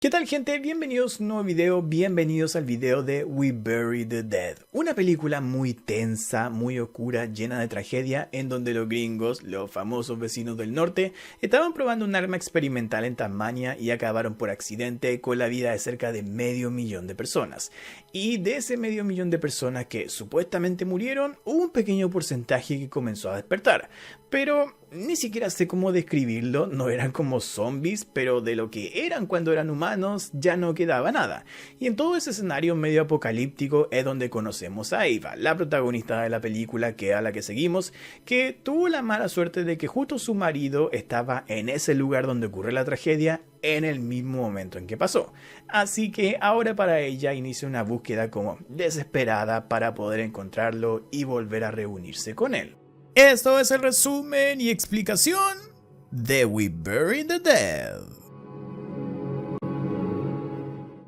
¿Qué tal, gente? Bienvenidos a un nuevo video, bienvenidos al video de We Bury the Dead, una película muy tensa, muy oscura, llena de tragedia, en donde los gringos, los famosos vecinos del norte, estaban probando un arma experimental en Tasmania y acabaron por accidente con la vida de cerca de 500.000 de personas. Y de ese 500.000 de personas que supuestamente murieron, hubo un pequeño porcentaje que comenzó a despertar, pero ni siquiera sé cómo describirlo. No eran como zombies, pero de lo que eran cuando eran humanos ya no quedaba nada. Y en todo ese escenario medio apocalíptico es donde conocemos a Ava, la protagonista de la película, que a la que seguimos, que tuvo la mala suerte de que justo su marido estaba en ese lugar donde ocurre la tragedia en el mismo momento en que pasó. Así que ahora para ella inicia una búsqueda como desesperada para poder encontrarlo y volver a reunirse con él. Esto es el resumen y explicación de We Bury the Dead.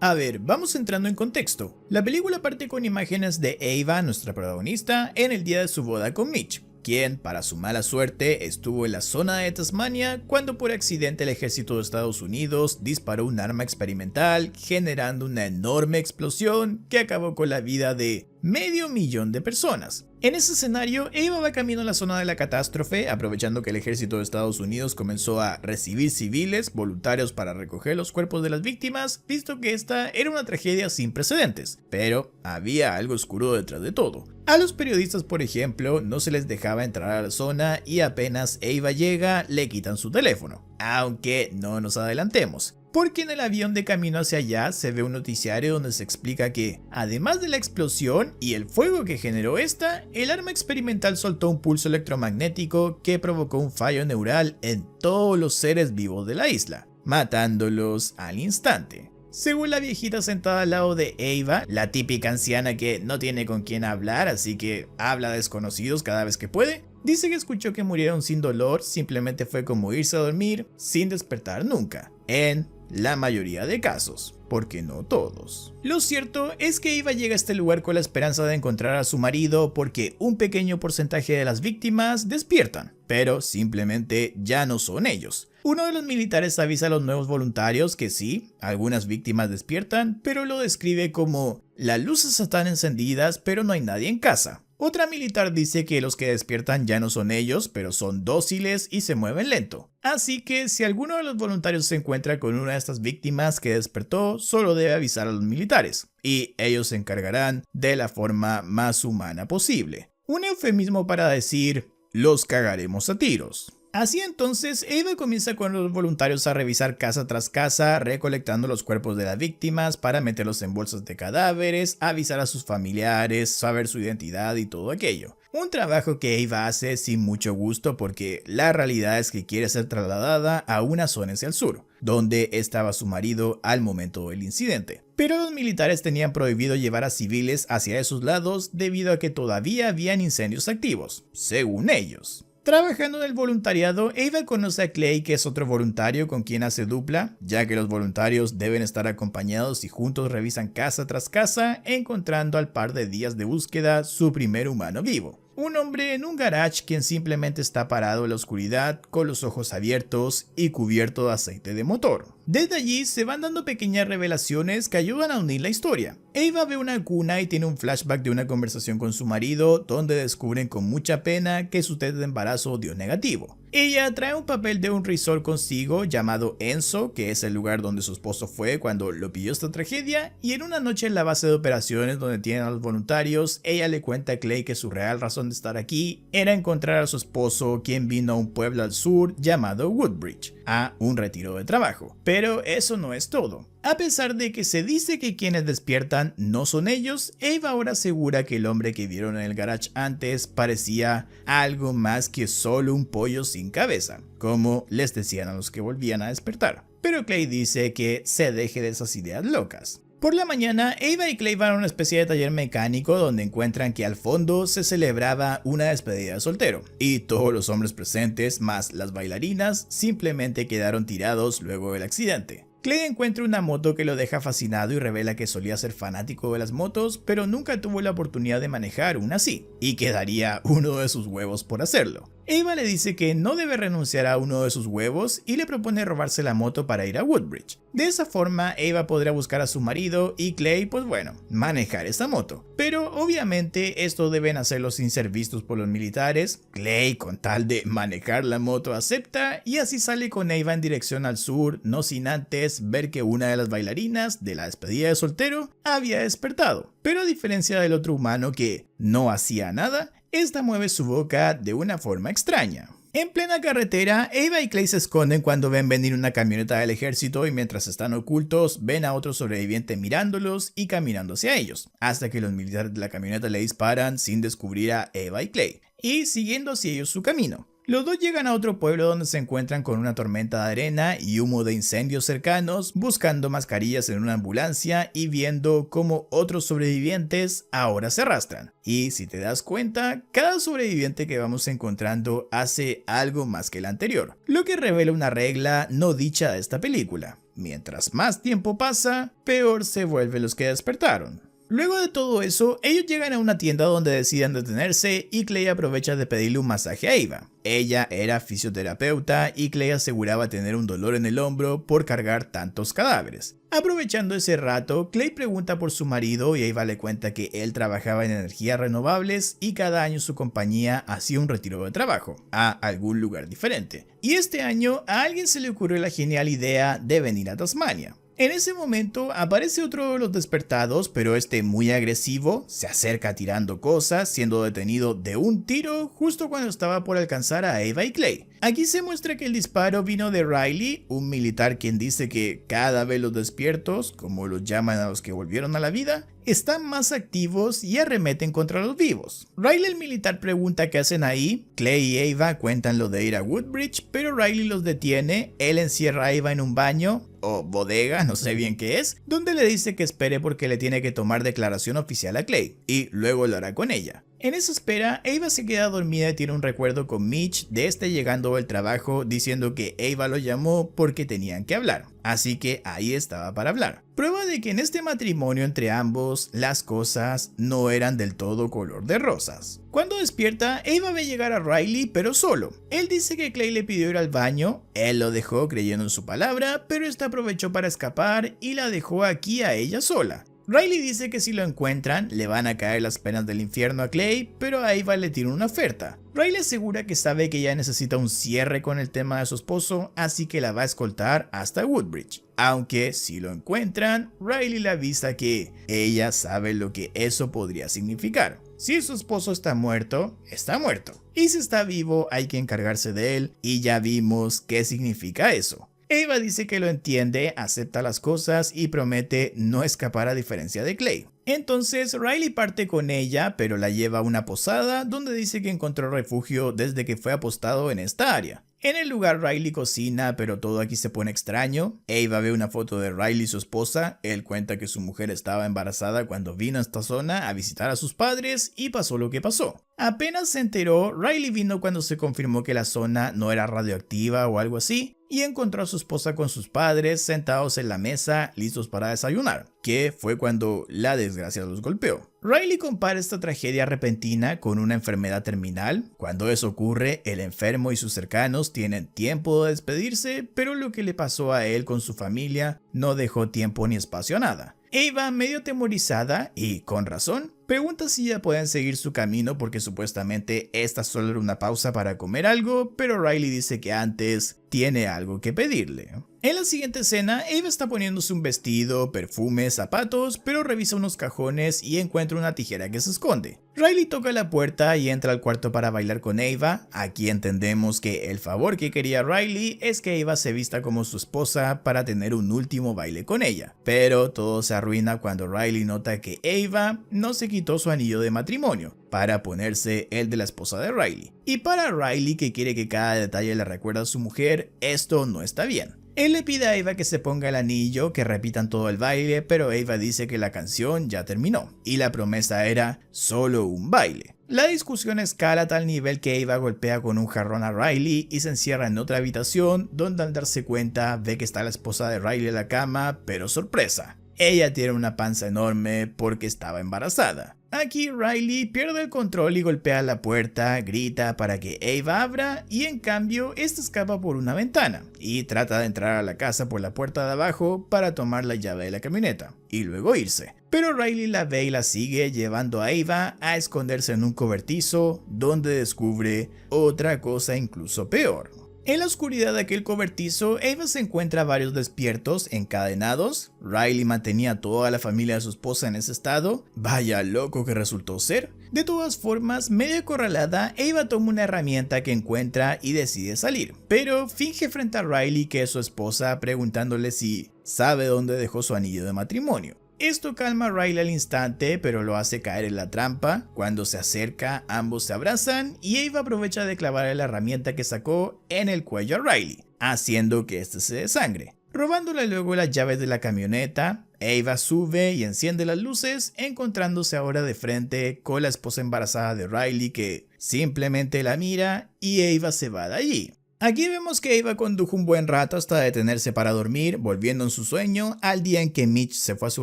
A ver, vamos entrando en contexto. La película parte con imágenes de Ava, nuestra protagonista, en el día de su boda con Mitch, quien, para su mala suerte, estuvo en la zona de Tasmania cuando por accidente el ejército de Estados Unidos disparó un arma experimental, generando una enorme explosión que acabó con la vida de 500.000 de personas. En ese escenario, Ava va camino a la zona de la catástrofe, aprovechando que el ejército de Estados Unidos comenzó a recibir civiles voluntarios para recoger los cuerpos de las víctimas, visto que esta era una tragedia sin precedentes. Pero había algo oscuro detrás de todo. A los periodistas, por ejemplo, no se les dejaba entrar a la zona y apenas Ava llega, le quitan su teléfono. Aunque no nos adelantemos, porque en el avión de camino hacia allá se ve un noticiario donde se explica que, además de la explosión y el fuego que generó esta, el arma experimental soltó un pulso electromagnético que provocó un fallo neural en todos los seres vivos de la isla, matándolos al instante. Según la viejita sentada al lado de Ava, la típica anciana que no tiene con quién hablar, así que habla a desconocidos cada vez que puede, dice que escuchó que murieron sin dolor, simplemente fue como irse a dormir sin despertar nunca, en la mayoría de casos, porque no todos. Lo cierto es que Ava llega a este lugar con la esperanza de encontrar a su marido porque un pequeño porcentaje de las víctimas despiertan, pero simplemente ya no son ellos. Uno de los militares avisa a los nuevos voluntarios que sí, algunas víctimas despiertan, pero lo describe como: las luces están encendidas, pero no hay nadie en casa. Otra militar dice que los que despiertan ya no son ellos, pero son dóciles y se mueven lento. Así que si alguno de los voluntarios se encuentra con una de estas víctimas que despertó, solo debe avisar a los militares, y ellos se encargarán de la forma más humana posible. Un eufemismo para decir: los cagaremos a tiros. Así entonces, Ava comienza con los voluntarios a revisar casa tras casa, recolectando los cuerpos de las víctimas para meterlos en bolsas de cadáveres, avisar a sus familiares, saber su identidad y todo aquello. Un trabajo que Ava hace sin mucho gusto porque la realidad es que quiere ser trasladada a una zona hacia el sur, donde estaba su marido al momento del incidente. Pero los militares tenían prohibido llevar a civiles hacia esos lados debido a que todavía habían incendios activos, según ellos. Trabajando en el voluntariado, Ava conoce a Clay, que es otro voluntario con quien hace dupla, ya que los voluntarios deben estar acompañados y juntos revisan casa tras casa, encontrando al par de días de búsqueda su primer humano vivo. Un hombre en un garage quien simplemente está parado en la oscuridad, con los ojos abiertos y cubierto de aceite de motor. Desde allí se van dando pequeñas revelaciones que ayudan a unir la historia. Ava ve una cuna y tiene un flashback de una conversación con su marido, donde descubren con mucha pena que su test de embarazo dio negativo. Ella trae un papel de un resort consigo llamado Enzo, que es el lugar donde su esposo fue cuando lo pidió esta tragedia, y en una noche en la base de operaciones donde tienen a los voluntarios, ella le cuenta a Clay que su real razón de estar aquí era encontrar a su esposo, quien vino a un pueblo al sur llamado Woodbridge, a un retiro de trabajo. Pero eso no es todo. A pesar de que se dice que quienes despiertan no son ellos, Ava ahora asegura que el hombre que vieron en el garage antes parecía algo más que solo un pollo sin cabeza, como les decían a los que volvían a despertar. Pero Clay dice que se deje de esas ideas locas. Por la mañana, Ava y Clay van a una especie de taller mecánico donde encuentran que al fondo se celebraba una despedida de soltero, y todos los hombres presentes, más las bailarinas, simplemente quedaron tirados luego del accidente. Clay encuentra una moto que lo deja fascinado y revela que solía ser fanático de las motos, pero nunca tuvo la oportunidad de manejar una así, y quedaría uno de sus huevos por hacerlo. Ava le dice que no debe renunciar a uno de sus huevos y le propone robarse la moto para ir a Woodbridge. De esa forma, Ava podrá buscar a su marido y Clay, pues bueno, manejar esa moto. Pero obviamente esto deben hacerlo sin ser vistos por los militares. Clay, con tal de manejar la moto, acepta y así sale con Ava en dirección al sur, no sin antes ver que una de las bailarinas de la despedida de soltero había despertado. Pero a diferencia del otro humano que no hacía nada, esta mueve su boca de una forma extraña. En plena carretera, Ava y Clay se esconden cuando ven venir una camioneta del ejército y mientras están ocultos, ven a otro sobreviviente mirándolos y caminando hacia ellos, hasta que los militares de la camioneta le disparan sin descubrir a Ava y Clay, y siguiendo hacia ellos su camino. Los dos llegan a otro pueblo donde se encuentran con una tormenta de arena y humo de incendios cercanos, buscando mascarillas en una ambulancia y viendo cómo otros sobrevivientes ahora se arrastran. Y si te das cuenta, cada sobreviviente que vamos encontrando hace algo más que el anterior, lo que revela una regla no dicha de esta película. Mientras más tiempo pasa, peor se vuelven los que despertaron. Luego de todo eso, ellos llegan a una tienda donde deciden detenerse y Clay aprovecha de pedirle un masaje a Ava. Ella era fisioterapeuta y Clay aseguraba tener un dolor en el hombro por cargar tantos cadáveres. Aprovechando ese rato, Clay pregunta por su marido y Ava le cuenta que él trabajaba en energías renovables y cada año su compañía hacía un retiro de trabajo a algún lugar diferente. Y este año a alguien se le ocurrió la genial idea de venir a Tasmania. En ese momento aparece otro de los despertados, pero este muy agresivo, se acerca tirando cosas, siendo detenido de un tiro justo cuando estaba por alcanzar a Ava y Clay. Aquí se muestra que el disparo vino de Riley, un militar quien dice que cada vez los despiertos, como los llaman a los que volvieron a la vida, están más activos y arremeten contra los vivos. Riley el militar pregunta qué hacen ahí, Clay y Ava cuentan lo de ir a Woodbridge, pero Riley los detiene, él encierra a Ava en un baño, o bodega, no sé bien qué es, donde le dice que espere porque le tiene que tomar declaración oficial a Clay, y luego lo hará con ella. En esa espera, Ava se queda dormida y tiene un recuerdo con Mitch de este llegando al trabajo diciendo que Ava lo llamó porque tenían que hablar, así que ahí estaba para hablar. Prueba de que en este matrimonio entre ambos las cosas no eran del todo color de rosas. Cuando despierta, Ava ve llegar a Riley pero solo. Él dice que Clay le pidió ir al baño, él lo dejó creyendo en su palabra, pero esta aprovechó para escapar y la dejó aquí a ella sola. Riley dice que si lo encuentran, le van a caer las penas del infierno a Clay, pero a Ava le tira una oferta. Riley asegura que sabe que ella necesita un cierre con el tema de su esposo, así que la va a escoltar hasta Woodbridge. Aunque si lo encuentran, Riley le avisa que ella sabe lo que eso podría significar. Si su esposo está muerto, está muerto. Y si está vivo, hay que encargarse de él, y ya vimos qué significa eso. Ava dice que lo entiende, acepta las cosas y promete no escapar a diferencia de Clay. Entonces Riley parte con ella, pero la lleva a una posada donde dice que encontró refugio desde que fue apostado en esta área. En el lugar Riley cocina, pero todo aquí se pone extraño. Ava ve una foto de Riley y su esposa, él cuenta que su mujer estaba embarazada cuando vino a esta zona a visitar a sus padres y pasó lo que pasó. Apenas se enteró, Riley vino cuando se confirmó que la zona no era radioactiva o algo así, y encontró a su esposa con sus padres sentados en la mesa listos para desayunar, que fue cuando la desgracia los golpeó. Riley compara esta tragedia repentina con una enfermedad terminal. Cuando eso ocurre, el enfermo y sus cercanos tienen tiempo de despedirse, pero lo que le pasó a él con su familia no dejó tiempo ni espacio a nada. Ava, medio atemorizada y con razón, pregunta si ya pueden seguir su camino porque supuestamente esta solo era una pausa para comer algo, pero Riley dice que antes tiene algo que pedirle. En la siguiente escena, Ava está poniéndose un vestido, perfumes, zapatos, pero revisa unos cajones y encuentra una tijera que se esconde. Riley toca la puerta y entra al cuarto para bailar con Ava. Aquí entendemos que el favor que quería Riley es que Ava se vista como su esposa para tener un último baile con ella. Pero todo se arruina cuando Riley nota que Ava no se quitó su anillo de matrimonio para ponerse el de la esposa de Riley. Y para Riley, que quiere que cada detalle le recuerde a su mujer, esto no está bien. Él le pide a Ava que se ponga el anillo, que repitan todo el baile, pero Ava dice que la canción ya terminó y la promesa era solo un baile. La discusión escala a tal nivel que Ava golpea con un jarrón a Riley y se encierra en otra habitación donde al darse cuenta ve que está la esposa de Riley en la cama, pero sorpresa, Ella tiene una panza enorme porque estaba embarazada. Aquí Riley pierde el control y golpea la puerta, grita para que Ava abra y en cambio esta escapa por una ventana y trata de entrar a la casa por la puerta de abajo para tomar la llave de la camioneta y luego irse. Pero Riley la ve y la sigue llevando a Ava a esconderse en un cobertizo donde descubre otra cosa incluso peor. En la oscuridad de aquel cobertizo, Ava se encuentra varios despiertos, encadenados. Riley mantenía a toda la familia de su esposa en ese estado. Vaya loco que resultó ser. De todas formas, medio acorralada, Ava toma una herramienta que encuentra y decide salir. Pero finge frente a Riley que es su esposa, preguntándole si sabe dónde dejó su anillo de matrimonio. Esto calma a Riley al instante, pero lo hace caer en la trampa. Cuando se acerca, ambos se abrazan y Ava aprovecha de clavar la herramienta que sacó en el cuello a Riley, haciendo que este se desangre. Robándole luego las llaves de la camioneta, Ava sube y enciende las luces, encontrándose ahora de frente con la esposa embarazada de Riley que simplemente la mira y Ava se va de allí. Aquí vemos que Ava condujo un buen rato hasta detenerse para dormir, volviendo en su sueño al día en que Mitch se fue a su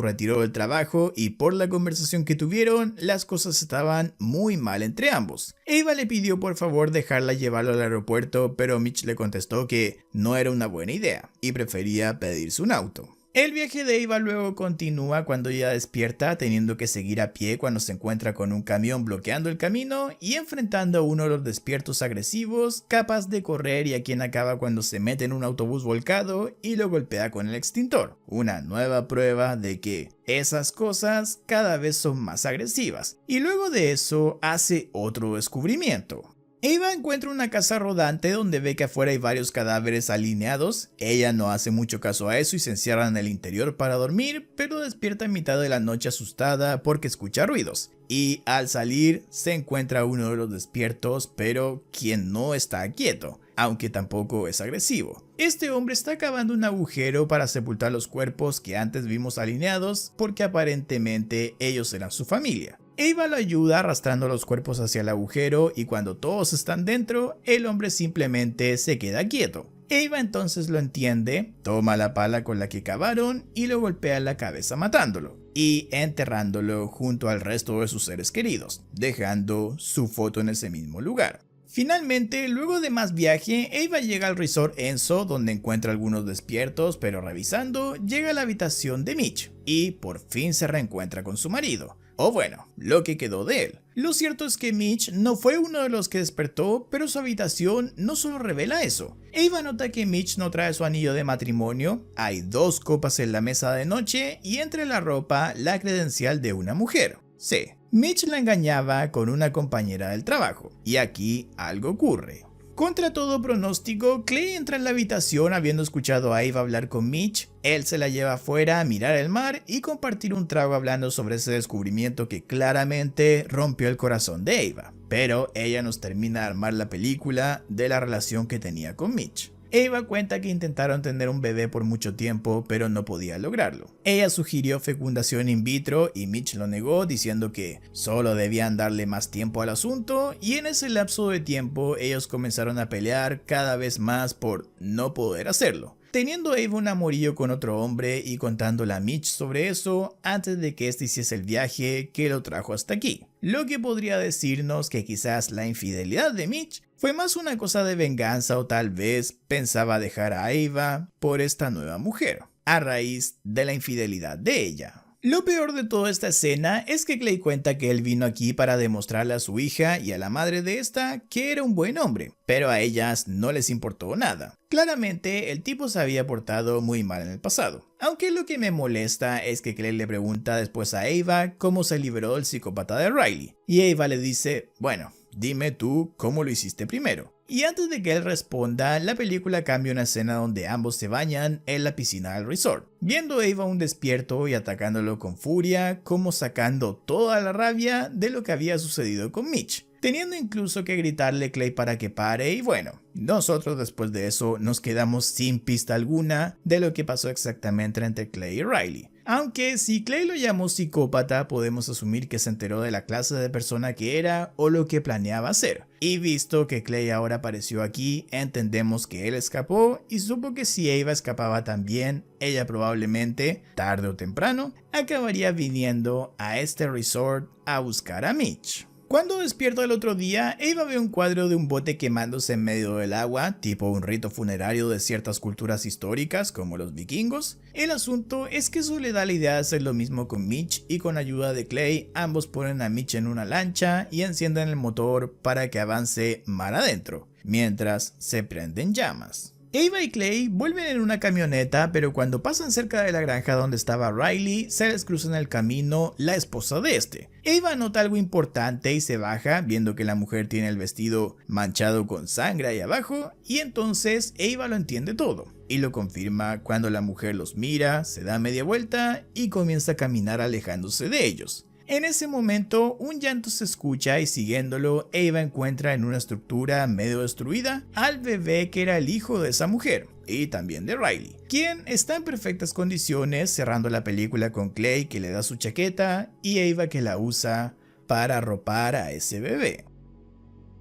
retiro del trabajo y por la conversación que tuvieron, las cosas estaban muy mal entre ambos. Ava le pidió por favor dejarla llevarlo al aeropuerto, pero Mitch le contestó que no era una buena idea y prefería pedirse un auto. El viaje de Ava luego continúa cuando ella despierta, teniendo que seguir a pie cuando se encuentra con un camión bloqueando el camino y enfrentando a uno de los despiertos agresivos, capaz de correr y a quien acaba cuando se mete en un autobús volcado y lo golpea con el extintor. Una nueva prueba de que esas cosas cada vez son más agresivas. Y luego de eso hace otro descubrimiento. Ava encuentra una casa rodante donde ve que afuera hay varios cadáveres alineados. Ella no hace mucho caso a eso y se encierra en el interior para dormir, pero despierta en mitad de la noche asustada porque escucha ruidos. Y al salir se encuentra uno de los despiertos, pero quien no está quieto, aunque tampoco es agresivo. Este hombre está cavando un agujero para sepultar los cuerpos que antes vimos alineados porque aparentemente ellos eran su familia. Ava lo ayuda arrastrando los cuerpos hacia el agujero y cuando todos están dentro, el hombre simplemente se queda quieto. Ava entonces lo entiende, toma la pala con la que cavaron y lo golpea en la cabeza matándolo y enterrándolo junto al resto de sus seres queridos, dejando su foto en ese mismo lugar. Finalmente, luego de más viaje, Ava llega al resort Enzo donde encuentra algunos despiertos, pero revisando, llega a la habitación de Mitch y por fin se reencuentra con su marido. O bueno, lo que quedó de él. Lo cierto es que Mitch no fue uno de los que despertó, pero su habitación no solo revela eso. Ava nota que Mitch no trae su anillo de matrimonio, hay 2 copas en la mesa de noche y entre la ropa la credencial de una mujer. Sí, Mitch la engañaba con una compañera del trabajo, y aquí algo ocurre. Contra todo pronóstico, Clay entra en la habitación habiendo escuchado a Ava hablar con Mitch. Él se la lleva afuera a mirar el mar y compartir un trago hablando sobre ese descubrimiento que claramente rompió el corazón de Ava. Pero ella nos termina de armar la película de la relación que tenía con Mitch. Ava cuenta que intentaron tener un bebé por mucho tiempo, pero no podía lograrlo. Ella sugirió fecundación in vitro y Mitch lo negó diciendo que solo debían darle más tiempo al asunto y en ese lapso de tiempo ellos comenzaron a pelear cada vez más por no poder hacerlo. Teniendo Ava un amorío con otro hombre y contándole a Mitch sobre eso antes de que este hiciese el viaje que lo trajo hasta aquí. Lo que podría decirnos que quizás la infidelidad de Mitch fue más una cosa de venganza o tal vez pensaba dejar a Ava por esta nueva mujer, a raíz de la infidelidad de ella. Lo peor de toda esta escena es que Clay cuenta que él vino aquí para demostrarle a su hija y a la madre de esta que era un buen hombre, pero a ellas no les importó nada. Claramente el tipo se había portado muy mal en el pasado. Aunque lo que me molesta es que Clay le pregunta después a Ava cómo se liberó del psicópata de Riley, y Ava le dice, bueno, dime tú cómo lo hiciste primero. Y antes de que él responda, la película cambia a una escena donde ambos se bañan en la piscina del resort, viendo a Ava un despierto y atacándolo con furia, como sacando toda la rabia de lo que había sucedido con Mitch. teniendo incluso que gritarle a Clay para que pare, y bueno, nosotros después de eso nos quedamos sin pista alguna de lo que pasó exactamente entre Clay y Riley. Aunque si Clay lo llamó psicópata, podemos asumir que se enteró de la clase de persona que era o lo que planeaba hacer. Y visto que Clay ahora apareció aquí, entendemos que él escapó y supo que si Ava escapaba también, ella probablemente, tarde o temprano, acabaría viniendo a este resort a buscar a Mitch. Cuando despierta el otro día, Ava ve un cuadro de un bote quemándose en medio del agua, tipo un rito funerario de ciertas culturas históricas como los vikingos. El asunto es que eso le da la idea de hacer lo mismo con Mitch, y con ayuda de Clay, ambos ponen a Mitch en una lancha y encienden el motor para que avance mar adentro, mientras se prenden llamas. Ava y Clay vuelven en una camioneta, pero cuando pasan cerca de la granja donde estaba Riley, se les cruza en el camino la esposa de este. Ava nota algo importante y se baja, viendo que la mujer tiene el vestido manchado con sangre ahí abajo, y entonces Ava lo entiende todo, y lo confirma cuando la mujer los mira, se da media vuelta y comienza a caminar alejándose de ellos. En ese momento, un llanto se escucha y siguiéndolo, Ava encuentra en una estructura medio destruida al bebé que era el hijo de esa mujer, y también de Riley, quien está en perfectas condiciones, cerrando la película con Clay que le da su chaqueta y Ava que la usa para arropar a ese bebé.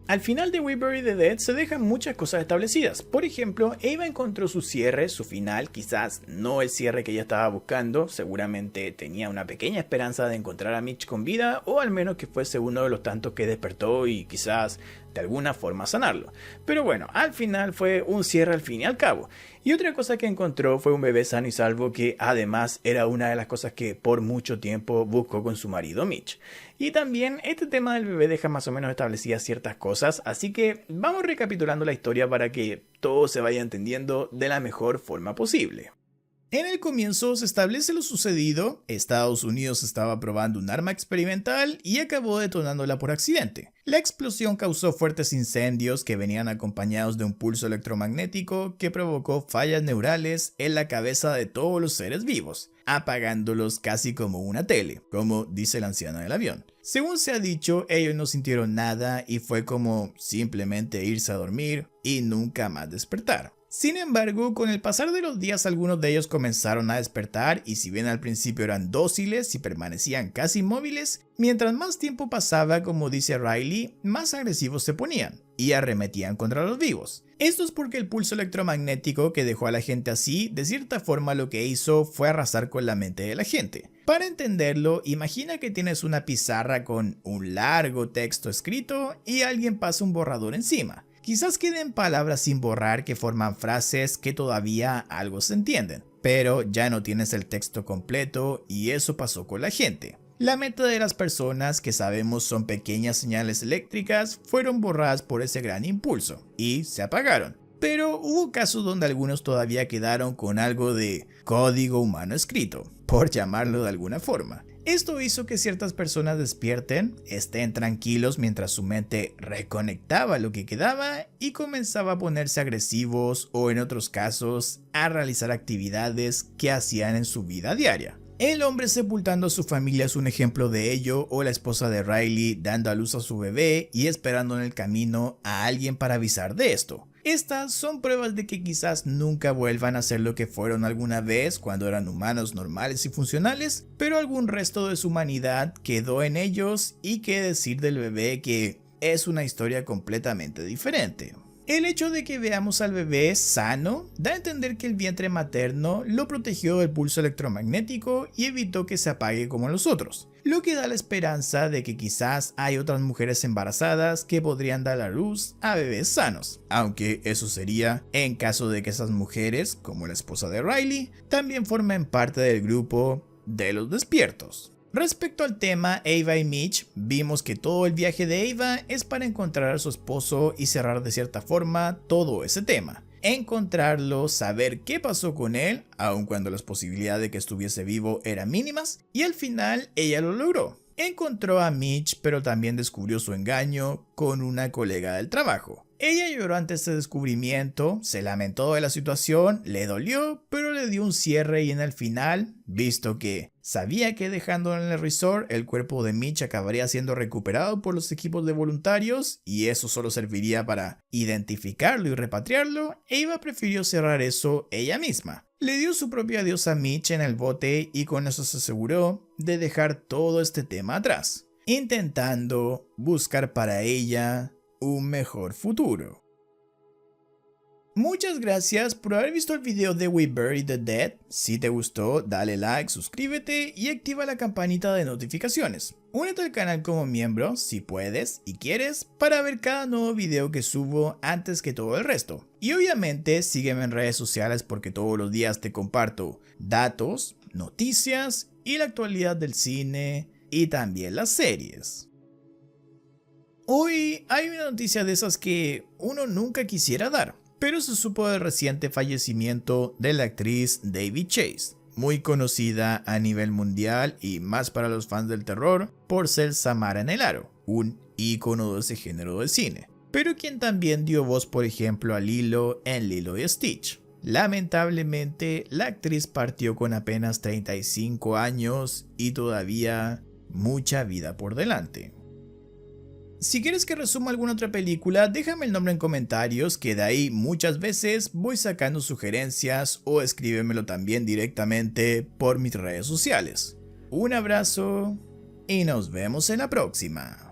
Al final de We Bury the Dead se dejan muchas cosas establecidas. Por ejemplo, Ava encontró su cierre, su final, quizás no el cierre que ella estaba buscando, seguramente tenía una pequeña esperanza de encontrar a Mitch con vida, o al menos que fuese uno de los tantos que despertó y quizás de alguna forma sanarlo. Pero bueno, al final fue un cierre al fin y al cabo. Y otra cosa que encontró fue un bebé sano y salvo, que además era una de las cosas que por mucho tiempo buscó con su marido Mitch. Y también este tema del bebé deja más o menos establecidas ciertas cosas, así que vamos recapitulando la historia para que todo se vaya entendiendo de la mejor forma posible. En el comienzo se establece lo sucedido. Estados Unidos estaba probando un arma experimental y acabó detonándola por accidente. La explosión causó fuertes incendios que venían acompañados de un pulso electromagnético que provocó fallas neurales en la cabeza de todos los seres vivos, apagándolos casi como una tele, como dice la anciana del avión. Según se ha dicho, ellos no sintieron nada y fue como simplemente irse a dormir y nunca más despertar. Sin embargo, con el pasar de los días algunos de ellos comenzaron a despertar, y si bien al principio eran dóciles y permanecían casi inmóviles, mientras más tiempo pasaba, como dice Riley, más agresivos se ponían y arremetían contra los vivos. Esto es porque el pulso electromagnético que dejó a la gente así, de cierta forma lo que hizo fue arrasar con la mente de la gente. Para entenderlo, imagina que tienes una pizarra con un largo texto escrito y alguien pasa un borrador encima. Quizás queden palabras sin borrar que forman frases que todavía algo se entienden, pero ya no tienes el texto completo, y eso pasó con la gente. La mente de las personas, que sabemos son pequeñas señales eléctricas, fueron borradas por ese gran impulso y se apagaron. Pero hubo casos donde algunos todavía quedaron con algo de código humano escrito, por llamarlo de alguna forma. Esto hizo que ciertas personas despierten, estén tranquilos mientras su mente reconectaba lo que quedaba y comenzaba a ponerse agresivos, o en otros casos a realizar actividades que hacían en su vida diaria. El hombre sepultando a su familia es un ejemplo de ello, o la esposa de Riley dando a luz a su bebé y esperando en el camino a alguien para avisar de esto. Estas son pruebas de que quizás nunca vuelvan a ser lo que fueron alguna vez cuando eran humanos normales y funcionales, pero algún resto de su humanidad quedó en ellos, y qué decir del bebé, que es una historia completamente diferente. El hecho de que veamos al bebé sano da a entender que el vientre materno lo protegió del pulso electromagnético y evitó que se apague como los otros, lo que da la esperanza de que quizás hay otras mujeres embarazadas que podrían dar a luz a bebés sanos, aunque eso sería en caso de que esas mujeres, como la esposa de Riley, también formen parte del grupo de los despiertos. Respecto al tema Ava y Mitch, vimos que todo el viaje de Ava es para encontrar a su esposo y cerrar de cierta forma todo ese tema. Encontrarlo, saber qué pasó con él, aun cuando las posibilidades de que estuviese vivo eran mínimas, y al final ella lo logró. Encontró a Mitch, pero también descubrió su engaño con una colega del trabajo. Ella lloró ante este descubrimiento, se lamentó de la situación, le dolió, pero le dio un cierre y en el final, visto que sabía que dejando en el resort el cuerpo de Mitch acabaría siendo recuperado por los equipos de voluntarios y eso solo serviría para identificarlo y repatriarlo, Ava prefirió cerrar eso ella misma. Le dio su propio adiós a Mitch en el bote y con eso se aseguró de dejar todo este tema atrás, intentando buscar para ella un mejor futuro. Muchas gracias por haber visto el video de We Buried the Dead. Si te gustó, dale like, suscríbete y activa la campanita de notificaciones. Únete al canal como miembro si puedes y quieres para ver cada nuevo video que subo antes que todo el resto. Y obviamente sígueme en redes sociales porque todos los días te comparto datos, noticias y la actualidad del cine y también las series. Hoy hay una noticia de esas que uno nunca quisiera dar, pero se supo del reciente fallecimiento de la actriz David Chase, muy conocida a nivel mundial y más para los fans del terror por ser Samara en el Aro, un ícono de ese género de cine, pero quien también dio voz por ejemplo a Lilo en Lilo y Stitch. Lamentablemente la actriz partió con apenas 35 años y todavía mucha vida por delante. Si quieres que resuma alguna otra película, déjame el nombre en comentarios, que de ahí muchas veces voy sacando sugerencias o escríbemelo también directamente por mis redes sociales. Un abrazo y nos vemos en la próxima.